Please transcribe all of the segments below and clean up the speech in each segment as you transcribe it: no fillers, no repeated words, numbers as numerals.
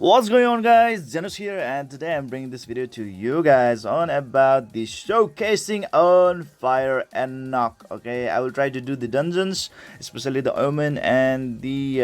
What's going on, guys? Zennosh here, and today I'm bringing this video to you guys on about the showcasing on Fire Enoch. Okay, I will try to do the dungeons, especially the OMEN and the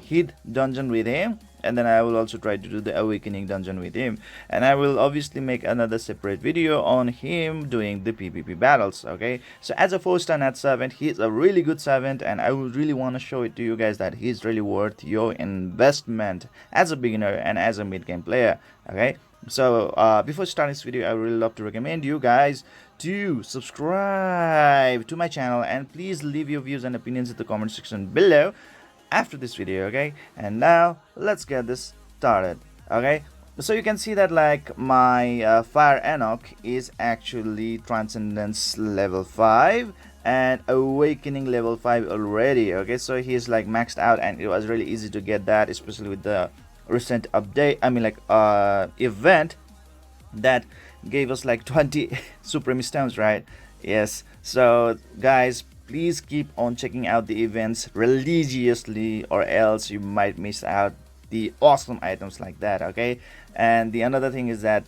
Heide dungeon with him, and then I will also try to do the awakening dungeon with him, and I will obviously make another separate video on him doing the PvP battles. Okay, so as a 4-star Nat servant, he's a really good servant, and I would really want to show it to you guys that he's really worth your investment as a beginner and as a mid-game player. Okay, so before starting this video, I would really love to recommend you guys to subscribe to my channel, and please leave your views and opinions in the comment section below after this video. Okay, and now let's get this started. Okay, so you can see that like my Fire Enoch is actually transcendence level 5 and awakening level 5 already. Okay, so he's like maxed out, and it was really easy to get that, especially with the recent update, event that gave us like 20 supreme stones, right? Yes, so guys, please keep on checking out the events religiously, or else you might miss out the awesome items like that. Okay, and the another thing is that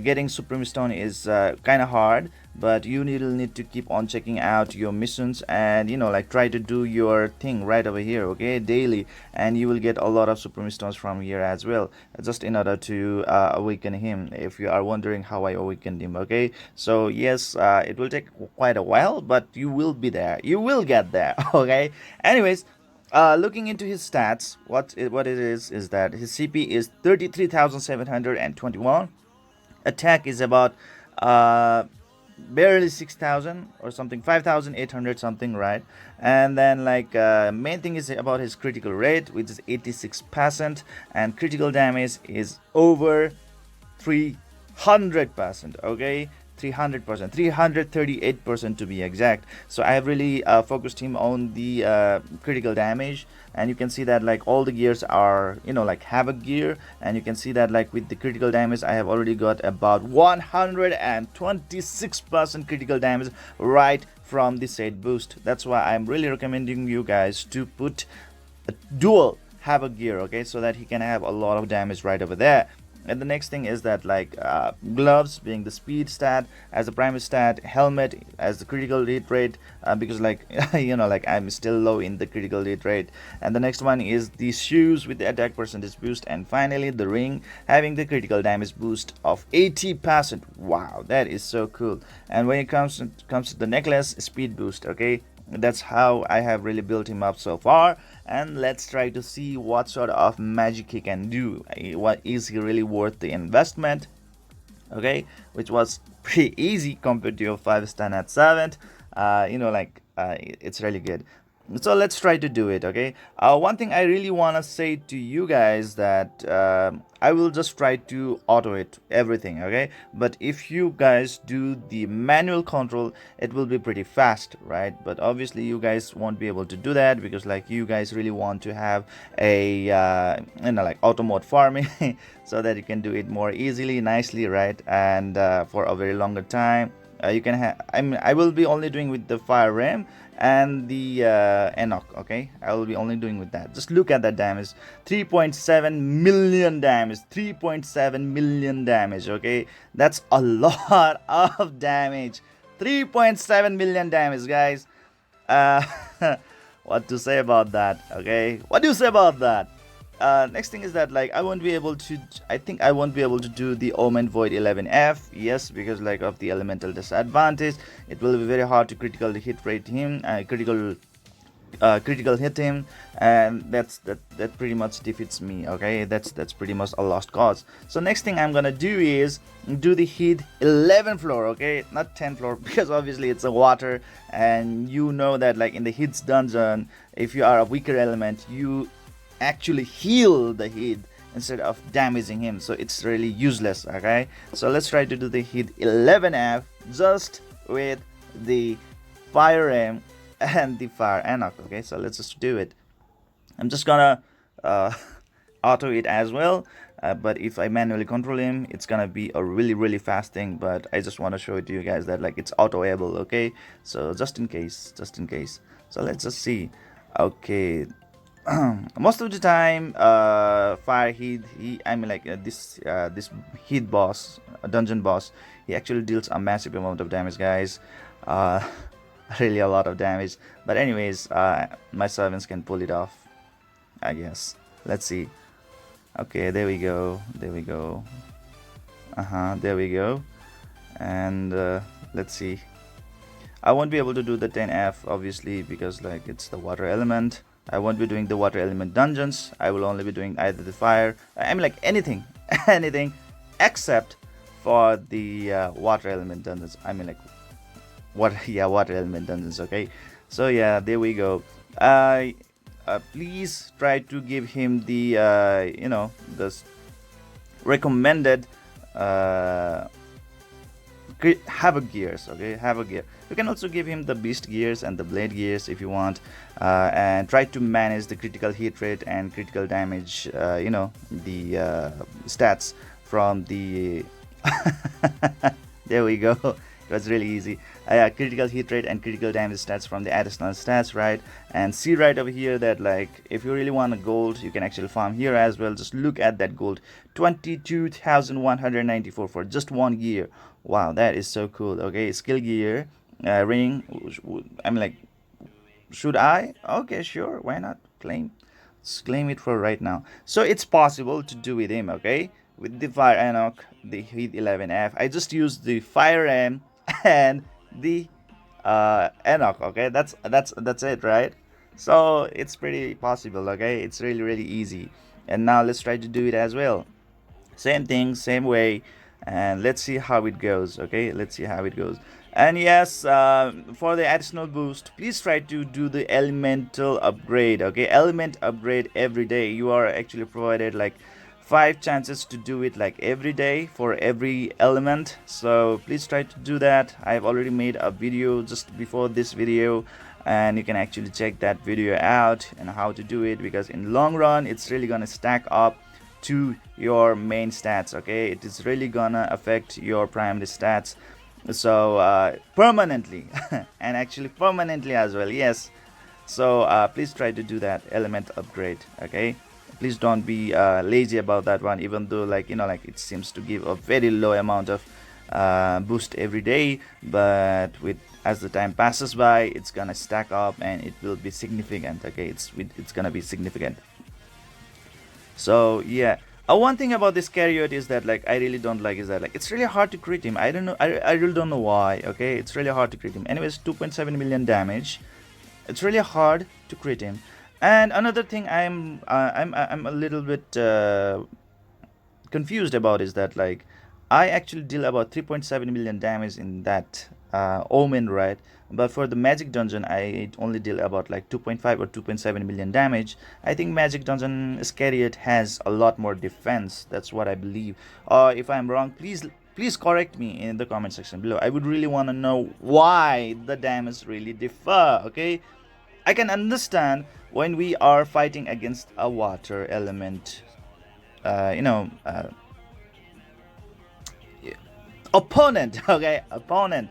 getting supreme stone is kind of hard, but you need to keep on checking out your missions, and like try to do your thing right over here, okay, daily, and you will get a lot of supreme stones from here as well, just in order to awaken him, if you are wondering how I awakened him. Okay, so yes, it will take quite a while, but you will be there, you will get there. Okay, anyways, looking into his stats, what it is that his CP is 33,721, attack is about barely 6,000 or something, 5,800 something, right? And then like main thing is about his critical rate, which is 86%, and critical damage is over 300%. Okay, 300%, 338% to be exact. So I have really focused him on the critical damage, and you can see that like all the gears are like havoc gear, and you can see that like with the critical damage I have already got about 126% critical damage right from the set boost. That's why I'm really recommending you guys to put a dual havoc gear, okay, so that he can have a lot of damage right over there. And the next thing is that like gloves being the speed stat as the primary stat, helmet as the critical hit rate, because like like I'm still low in the critical hit rate. And the next one is the shoes with the attack percentage boost, and finally the ring having the critical damage boost of 80%. Wow, that is so cool. And when it comes to the necklace, speed boost. Okay, that's how I have really built him up so far, and let's try to see what sort of magic he can do. What is he really worth the investment? Okay, which was pretty easy compared to your 5-star Nat servant. It's really good. So let's try to do it. Okay, one thing I really want to say to you guys that I will just try to auto it everything. Okay, but if you guys do the manual control, it will be pretty fast, right? But obviously you guys won't be able to do that, because like you guys really want to have a like auto mode farming so that you can do it more easily, nicely, right? And for a very longer time. You can have, I will be only doing with the Fire Ram and the Enoch. Okay, I will be only doing with that. Just look at that damage, 3.7 million damage, 3.7 million damage. Okay, that's a lot of damage. 3.7 million damage, guys. uh what to say about that? Okay, what do you say about that? Next thing is that like I think I won't be able to do the OMEN Void 11F. Yes, because like of the elemental disadvantage, it will be very hard to critical hit rate him, critical hit him, and that pretty much defeats me. Okay, that's pretty much a lost cause. So next thing I'm gonna do is do the Heide 11 floor. Okay, not 10 floor, because obviously it's a water, and you know that like in the Heide's dungeon, if you are a weaker element, you actually heal the Heide instead of damaging him, so it's really useless. Okay, so let's try to do the Heide 11F just with the Fire Ram and the Fire Enoch. Okay, so let's just do it. I'm just gonna auto it as well, but if I manually control him, it's gonna be a really fast thing, but I just want to show it to you guys that like it's auto-able. Okay, so just in case, so let's just see. Okay, most of the time, fire he I mean like this heat boss, dungeon boss, he actually deals a massive amount of damage, guys. uh really a lot of damage. But anyways, my servants can pull it off, I guess. Let's see. Okay, there we go, there we go. There we go. And let's see. I won't be able to do the 10F obviously, because like it's the water element. I won't be doing the water element dungeons. I will only be doing either the fire, I mean like anything anything except for the water element dungeons. I mean like water yeah, water element dungeons. Okay, so yeah, there we go. Please try to give him the the recommended havoc gears. Okay, havoc gear. You can also give him the beast gears and the blade gears if you want, and try to manage the critical hit rate and critical damage, the stats from the there we go. It was really easy. Critical hit rate and critical damage stats from the additional stats, right? And see right over here that like if you really want a gold, you can actually farm here as well. Just look at that gold, 22,194 for just one gear. Wow, that is so cool. Okay, skill gear, ring. I mean like, should I? Okay, sure, why not? Let's claim it for right now. So it's possible to do with him. Okay, with the Fire Enoch, the Heat 11F. I just used the Fire M and the Enoch. Okay, that's it, right? So it's pretty possible. Okay, it's really easy. And now let's try to do it as well. Same thing, same way, and let's see how it goes. Okay, let's see how it goes. And yes, for the additional boost, please try to do the elemental upgrade. Okay, element upgrade every day. You are actually provided like 5 chances to do it like every day for every element, so please try to do that. I have already made a video just before this video, and you can actually check that video out and how to do it, because in long run it's really gonna stack up to your main stats. Okay, it is really gonna affect your primary stats, so permanently and actually permanently as well. Yes, so please try to do that element upgrade. Okay, please don't be lazy about that one, even though like like it seems to give a very low amount of boost every day, but with as the time passes by, it's gonna stack up and it will be significant. Okay, it's gonna be significant. So yeah, one thing about this Carriot is that like I really don't like is that like it's really hard to crit him. I don't know, I really don't know why. Okay, it's really hard to crit him. Anyways, 2.7 million damage. It's really hard to crit him. And another thing I'm a little bit confused about is that like I actually deal about 3.7 million damage in that OMEN, right? But for the magic dungeon, I only deal about like 2.5 or 2.7 million damage. I think magic dungeon Iscariot has a lot more defense. That's what I believe. If I'm wrong, please correct me in the comment section below. I would really want to know why the damage really differ. Okay, I can understand when we are fighting against a water element, opponent. Okay, opponent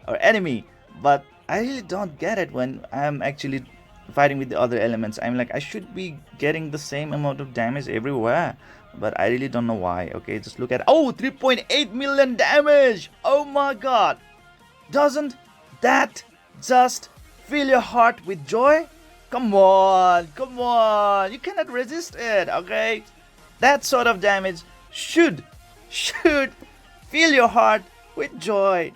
or enemy. But I really don't get it when I'm actually fighting with the other elements. I'm like, I should be getting the same amount of damage everywhere, but I really don't know why. Okay, just look at 3.8 million damage. Oh my god, doesn't that just fill your heart with joy? Come on, you cannot resist it. Okay, that sort of damage should fill your heart with joy.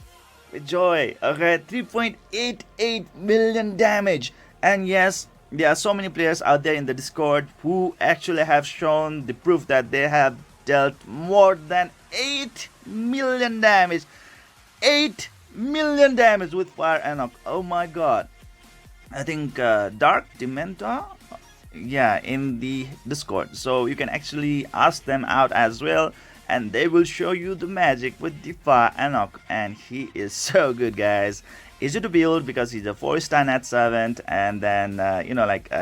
Okay, 3.88 million damage. And yes, there are so many players out there in the Discord who actually have shown the proof that they have dealt more than 8 million damage. 8 million damage with Fire Enoch. Oh my god. I think Dark Dementor, yeah, in the Discord, so you can actually ask them out as well, and they will show you the magic with the Fire Enoch. And he is so good, guys. Easy to build because he's a 4-star Nat servant, and then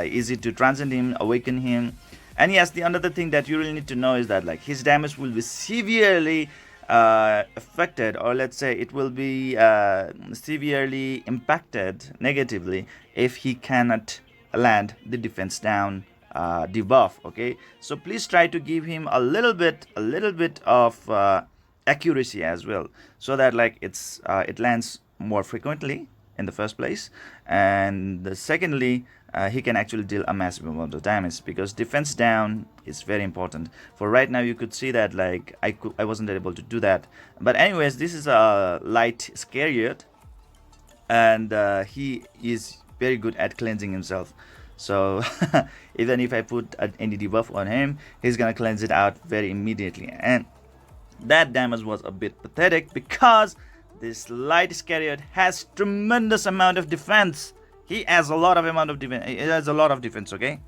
easy to transcend him, awaken him. And yes, the another thing that you really need to know is that like his damage will be severely affected, or let's say it will be severely impacted negatively if he cannot land the defense down debuff. Okay, so please try to give him a little bit of accuracy as well, so that like it lands more frequently in the first place, and secondly, he can actually deal a massive amount of damage, because defense down is very important. For right now, you could see that like I wasn't able to do that, but anyways, this is a light Scariot, and he is very good at cleansing himself. So even if I put any debuff on him, he's gonna cleanse it out very immediately. And that damage was a bit pathetic, because this light Scariot has tremendous amount of defense. He has a lot of defense. Okay,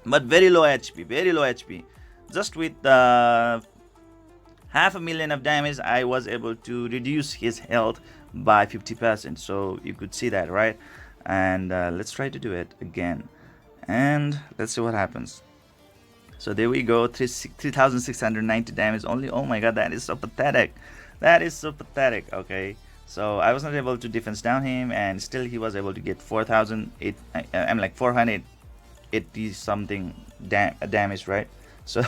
but very low HP. Just with 500,000 of damage, I was able to reduce his health by 50%. So you could see that, right? And let's try to do it again, and let's see what happens. So there we go, 3,690 damage only. Oh my god, that is so pathetic. Okay, so I was not able to defense down him, and still he was able to get 480 something damage, right? So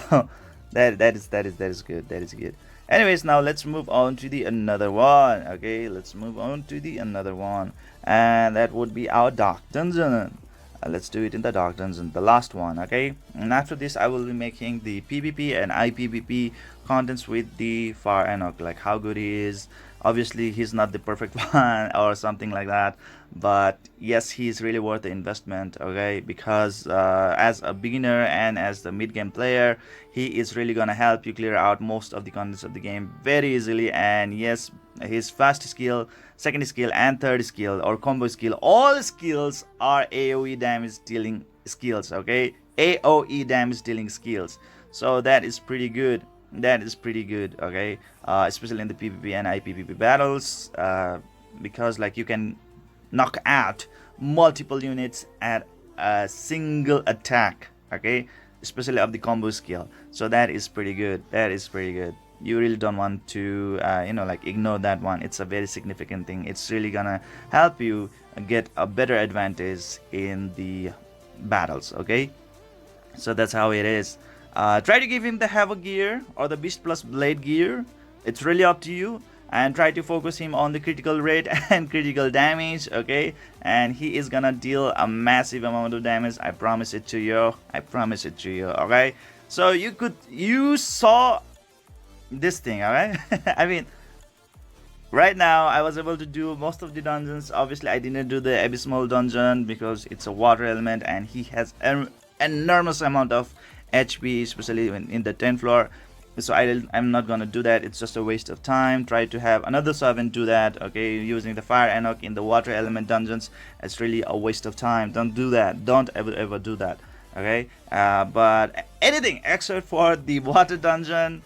that is good. Anyways, now let's move on to the another one. Okay, and that would be our dark dungeon. Let's do it in the dark dungeon, the last one. Okay, and after this I will be making the PvP and IPvP contents with the Fire Enoch, like how good he is. Obviously he's not the perfect one or something like that, but yes, he's really worth the investment. Okay, because as a beginner and as the mid-game player, he is really gonna help you clear out most of the contents of the game very easily. And yes, his first skill, second skill, and third skill or combo skill, all skills are AoE damage dealing skills. Okay, AoE damage dealing skills. So that is pretty good. Okay, especially in the PvP and IPvP battles, because like you can knock out multiple units at a single attack. Okay, especially of the combo skill. So that is pretty good. You really don't want to like ignore that one. It's a very significant thing. It's really gonna help you get a better advantage in the battles. Okay, so that's how it is. Try to give him the Havoc gear or the Beast plus Blade gear. It's really up to you. And try to focus him on the critical rate and critical damage. Okay, and he is gonna deal a massive amount of damage. I promise it to you. Okay, so you saw this thing. Alright. I mean, right now I was able to do most of the dungeons. Obviously I didn't do the abysmal dungeon because it's a water element and he has an enormous amount of HP, especially in the 10th floor. So I'm not gonna do that. It's just a waste of time. Try to have another servant do that. Okay, using the Fire Enoch in the water element dungeons, it's really a waste of time. Don't do that. Don't ever do that. Okay, but anything except for the water dungeon,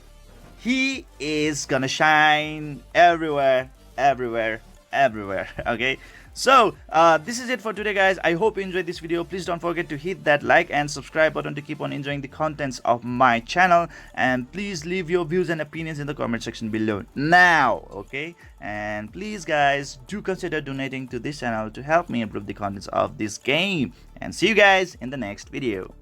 he is gonna shine everywhere. Okay, so this is it for today, guys. I hope you enjoyed this video. Please don't forget to hit that like and subscribe button to keep on enjoying the contents of my channel, and please leave your views and opinions in the comment section below now. Okay, and please guys, do consider donating to this channel to help me improve the contents of this game, and see you guys in the next video.